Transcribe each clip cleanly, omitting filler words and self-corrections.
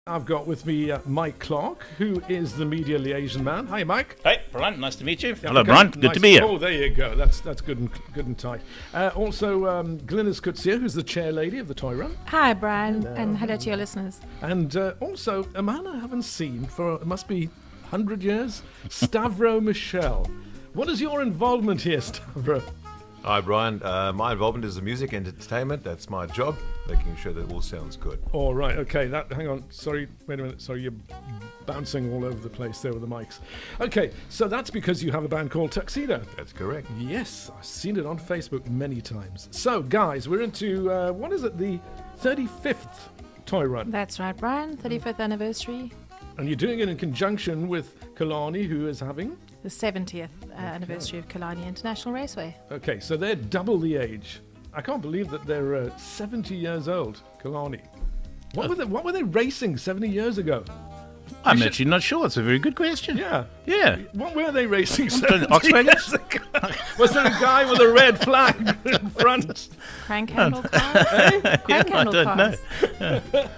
I've got with me Mike Clarke, who is the media liaison man. Hi, Mike. Hey, Brian. Nice to meet you. Yeah, Hello, okay, Brian. Good nice. to be here. Oh, there you go. That's good and tight. Also, Glynis Coetzee, who's the chair lady of the Toy Run. Hi, Brian, and hello to your listeners. And also, a man I haven't seen for, it must be 100 years, Stavro Michelle. What is your involvement here, Stavro? Hi, Brian. My involvement is the music and entertainment. That's my job, making sure that it all sounds good. All right, okay. Hang on. Sorry, wait a minute. Sorry, you're bouncing all over the place there with the mics. Okay, so that's because you have a band called Tuxedo. That's correct. Yes, I've seen it on Facebook many times. So, guys, we're into, what is it, the 35th Toy Run? That's right, Brian. 35th anniversary. And you're doing it in conjunction with Killarney, who is having? The 70th anniversary of Killarney International Raceway. Okay, so they're double the age. I can't believe that they're 70 years old, Killarney. What were they racing 70 years ago? I'm actually not sure. It's a very good question. Yeah. Yeah. What were they racing 70 Oxley? years ago? Was there a guy with a red flag in front? Crank handle cars? Crank handle I don't know.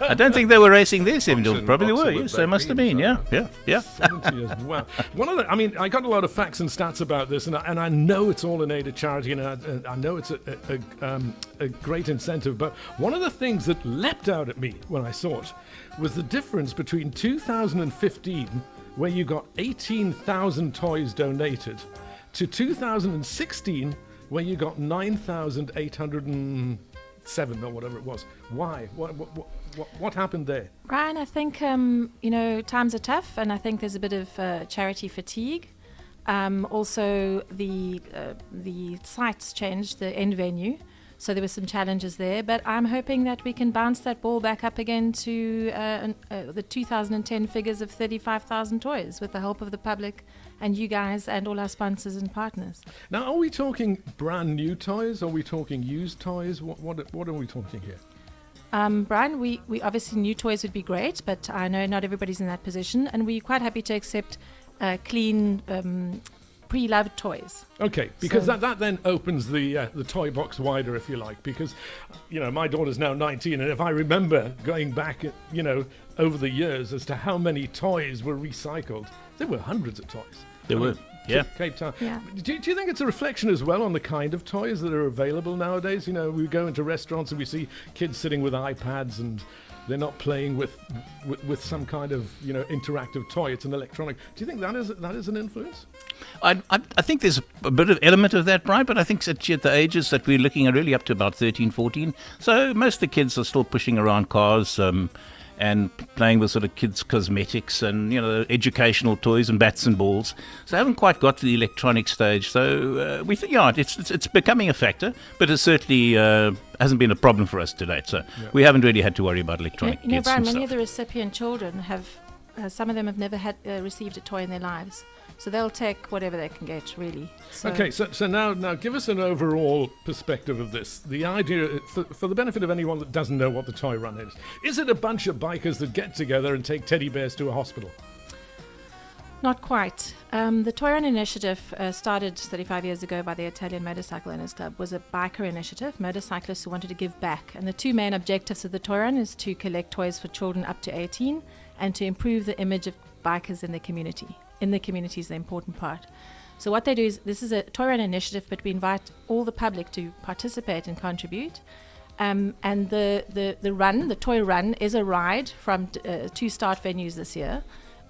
I don't think they were racing there 70. Probably were. Yes, they must have been. Yeah. 70 years. Wow. I got a lot of facts and stats about this, and I know it's all in aid of charity, and I know it's a great incentive. But one of the things that leapt out at me when I saw it was the difference between 2015, where you got 18,000 toys donated, to 2016, where you got 9,807 or whatever it was. Why? What happened there? Brian, I think, times are tough, and I think there's a bit of charity fatigue. Also, the sites changed, the end venue. So there were some challenges there, but I'm hoping that we can bounce that ball back up again to the 2010 figures of 35,000 toys with the help of the public and you guys and all our sponsors and partners. Now, are we talking brand new toys? Are we talking used toys? What are we talking here? Brian, we obviously new toys would be great, but I know not everybody's in that position, and we're quite happy to accept clean pre-loved toys. Okay, because that then opens the toy box wider, if you like, because my daughter's now 19, and if I remember going back over the years as to how many toys were recycled, there were hundreds of toys. There were. Yeah. Cape Town. Yeah. Do you think it's a reflection as well on the kind of toys that are available nowadays? We go into restaurants and we see kids sitting with iPads and they're not playing with some kind of interactive toy. It's an electronic. Do you think that is an influence? I think there's a bit of element of that, Brian, but I think at the ages that we're looking at, really up to about 13, 14. So most of the kids are still pushing around cars and playing with sort of kids' cosmetics and educational toys and bats and balls. So they haven't quite got to the electronic stage. So we think, it's becoming a factor, but it certainly hasn't been a problem for us to date. So we haven't really had to worry about electronic kits. Brian, and many stuff. of the recipient children have, some of them have never received a toy in their lives. So they'll take whatever they can get, really. Okay, so now give us an overall perspective of this. The idea, for the benefit of anyone that doesn't know what the Toy Run is it a bunch of bikers that get together and take teddy bears to a hospital? Not quite. The Toy Run initiative started 35 years ago by the Italian Motorcycle Owners Club, was a biker initiative, motorcyclists who wanted to give back. And the two main objectives of the Toy Run is to collect toys for children up to 18 and to improve the image of bikers in the community. In the community is the important part. So what they do is, this is a Toy Run initiative, but we invite all the public to participate and contribute. And the Toy Run is a ride from two start venues this year,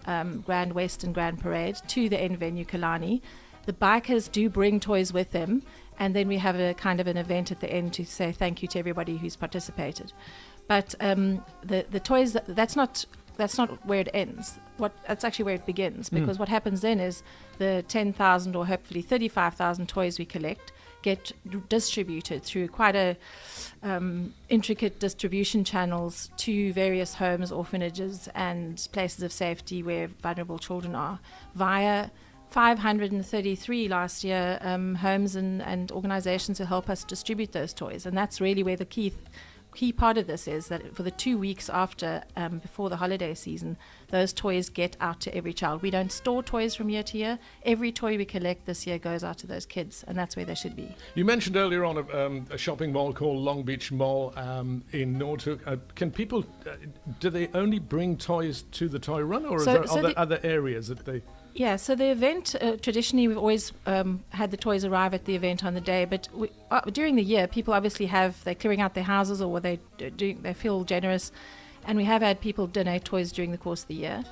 Grand West and Grand Parade, to the end venue, Killarney. The bikers do bring toys with them, and then we have a kind of an event at the end to say thank you to everybody who's participated. But the toys, that's not where it ends. That's actually where it begins, because what happens then is the 10,000 or hopefully 35,000 toys we collect get distributed through quite a intricate distribution channels to various homes, orphanages and places of safety where vulnerable children are, via 533 last year homes and organizations who help us distribute those toys. And that's really where the key key part of this is that for the 2 weeks after, before the holiday season, those toys get out to every child. We don't store toys from year to year. Every toy we collect this year goes out to those kids, and that's where they should be. You mentioned earlier on a shopping mall called Long Beach Mall in Norfolk. Can people, do they only bring toys to the toy run, or are there other areas that they... Yeah, so the event, traditionally we've always had the toys arrive at the event on the day, but during the year people obviously they're clearing out their houses, or they feel generous, and we have had people donate toys during the course of the year.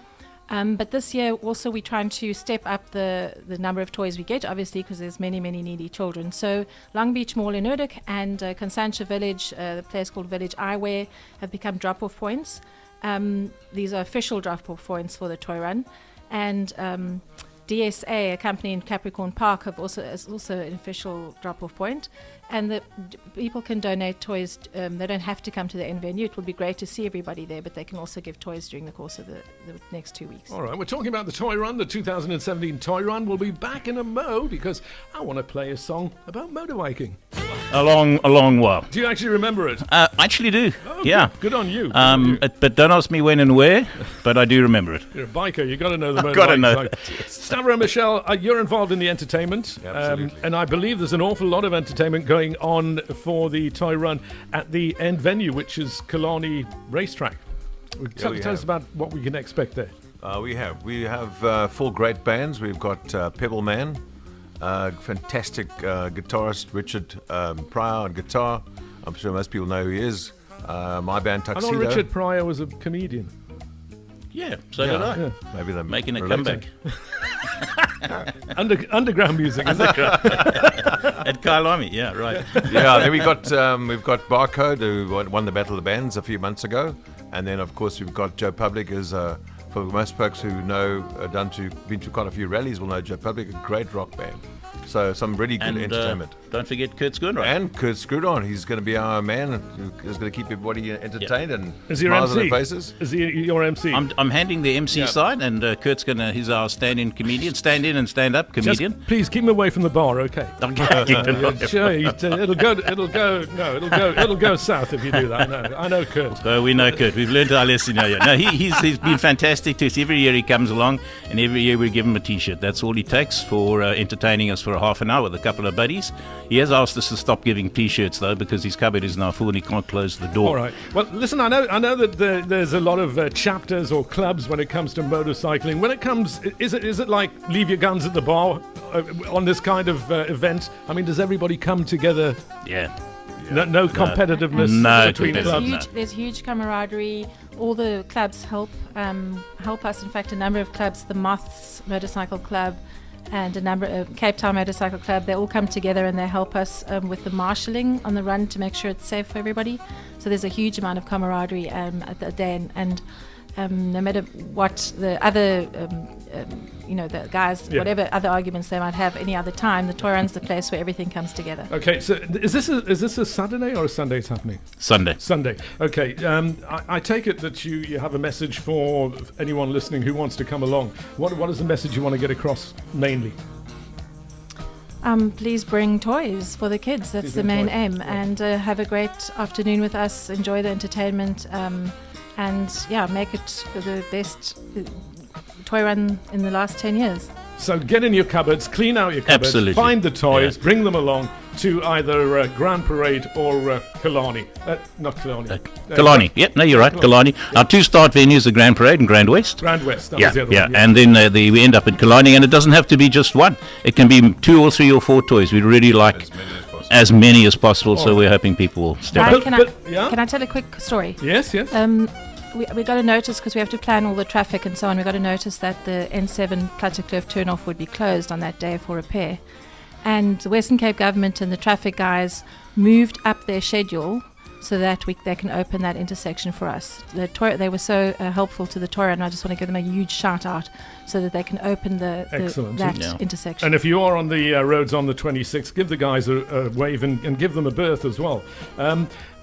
But this year also we're trying to step up the number of toys we get, obviously, because there's many needy children. So Long Beach Mall in Urduk and Constantia Village, the place called Village Eyewear, have become drop-off points. These are official drop-off points for the toy run. And DSA, a company in Capricorn Park, is also an official drop-off point, and the people can donate toys. They don't have to come to the end venue. It would be great to see everybody there, but they can also give toys during the course of the next 2 weeks. All right, we're talking about the Toy Run, the 2017 Toy Run. We'll be back in a mo because I want to play a song about motorbiking. A long while. Do you actually remember it? I actually do. Oh, yeah. Good on you. But don't ask me when and where, but I do remember it. You're a biker. You got to know the motorbike. Got to know. Stavro Michelle, you're involved in the entertainment. Absolutely. And I believe there's an awful lot of entertainment going on for the Toy Run at the end venue, which is Killarney Racetrack. Tell us about what we can expect there. We have 4 great bands. We've got Pebble Man, fantastic guitarist Richard Pryor on guitar. I'm sure most people know who he is. My band Tuxedo. I know Richard Pryor was a comedian. Yeah, so did I. Yeah. Maybe they're Making a related. comeback. Underground music. Is it? At Kailami, yeah, right. Yeah, then we've got Barcode, who won the Battle of the Bands a few months ago, and then of course we've got Joe Public, as for most folks who know, been to quite a few rallies will know Joe Public, a great rock band. So some really good entertainment. Don't forget Kurt Scudron. And Kurt Scudron, he's going to be our man who is going to keep everybody entertained and Is he your smiles on MC? their faces. Is he your MC? I'm handling the MC side, and Kurt's he's our stand-in comedian, stand-in and stand-up comedian. Just please keep him away from the bar, okay? Sure, it'll go south if you do that. I know Kurt. So we know Kurt. We've learned our lesson now. No, he's been fantastic to us. Every year he comes along, and every year we give him a T-shirt. That's all he takes for entertaining us for a half an hour with a couple of buddies. He has asked us to stop giving T-shirts though, because his cupboard is now full and he can't close the door. All right. Well, listen, I know that there's a lot of chapters or clubs when it comes to motorcycling. When it comes, is it like leave your guns at the bar on this kind of event? I mean, does everybody come together? Yeah. No competitiveness between clubs. There's huge camaraderie. All the clubs help us. In fact, a number of clubs, the Moths Motorcycle Club and a number of Cape Town Motorcycle Club, they all come together and they help us with the marshalling on the run to make sure it's safe for everybody. So there's a huge amount of camaraderie at the day, and no matter what the other, the guys, whatever other arguments they might have any other time, the toy run's the place where everything comes together. Okay, so is this a Saturday or a Sunday it's happening? Sunday. Okay, I take it that you have a message for anyone listening who wants to come along. What is the message you want to get across mainly? Please bring toys for the kids. That's the main aim. Yeah. And have a great afternoon with us. Enjoy the entertainment. And make it the best toy run in the last 10 years. So get in your cupboards, clean out your cupboards, Absolutely. Find the toys, bring them along to either Grand Parade or Killarney. Not Killarney. Killarney. Yep, no, you're right, Killarney. Our 2 start venues are Grand Parade and Grand West. Grand West, that was the other one. Yeah, and then we end up at Killarney, and it doesn't have to be just one. It can be 2 or 3 or 4 toys. We'd really like as many as possible, so we're hoping people will step up. Can I tell a quick story? Yes. We got a notice, because we have to plan all the traffic and so on. We got a notice that the N7 Plattekloof turnoff would be closed on that day for repair, and the Western Cape government and the traffic guys moved up their schedule so that they can open that intersection for us. They were so helpful to the toy run, and I just want to give them a huge shout out so that they can open that intersection. And if you are on the roads on the 26th, give the guys a wave and give them a berth as well.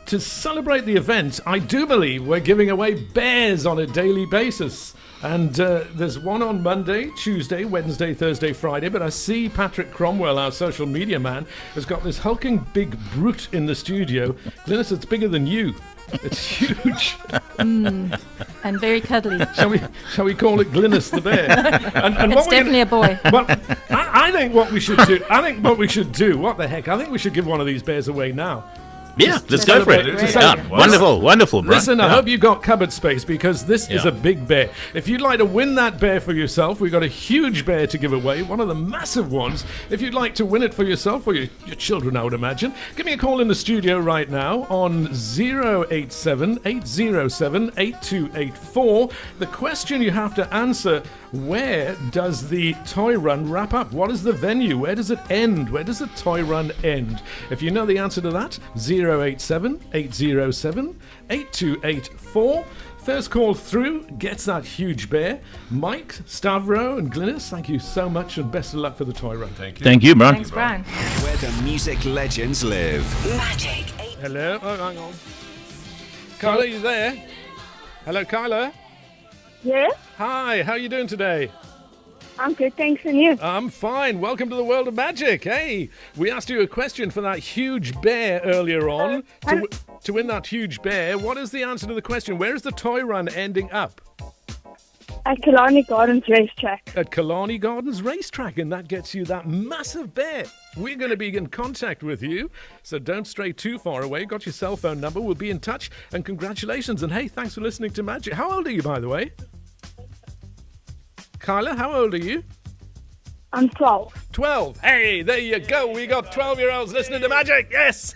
to celebrate the event, I do believe we're giving away bears on a daily basis. And there's one on Monday, Tuesday, Wednesday, Thursday, Friday. But I see Patrick Cromwell, our social media man, has got this hulking big brute in the studio. Glynis, it's bigger than you. It's huge. And very cuddly. Shall we call it Glynis the bear? And It's definitely a boy. Well, I think what we should do. What the heck? I think we should give one of these bears away now. Yeah, let's go for it. Celebrate. Yeah, wonderful, Brian. Listen, I Yeah. hope you got cupboard space because this is Yeah. a big bear. If you'd like to win that bear for yourself, we've got a huge bear to give away, one of the massive ones. If you'd like to win it for yourself or your children, I would imagine, give me a call in the studio right now on 087 807 8284. The question you have to answer: where does the toy run wrap up? What is the venue? Where does it end? Where does the toy run end? If you know the answer to that, 087 807 8284. First call through gets that huge bear. Mike, Stavro, and Glynis, thank you so much and best of luck for the toy run. Thank you. Thank you, Brian. Thanks, Brian. Where the music legends live. Magic 8. Hello? Oh, hang on. Kyla, you there? Hello, Kyla? Yes, Hi, how are you doing today? I'm good, thanks, and you? I'm fine. Welcome to the world of magic. Hey, we asked you a question for that huge bear earlier on. To win that huge bear, what is the answer to the question? Where is the toy run ending up? At Killarney Gardens Racetrack. At Killarney Gardens Racetrack, and that gets you that massive bear. We're going to be in contact with you, so don't stray too far away. Got your cell phone number. We'll be in touch, and congratulations. And hey, thanks for listening to Magic. How old are you, by the way? Kyla, how old are you? I'm 12. 12. Hey, there you go. We got 12-year-olds listening to Magic. Yes.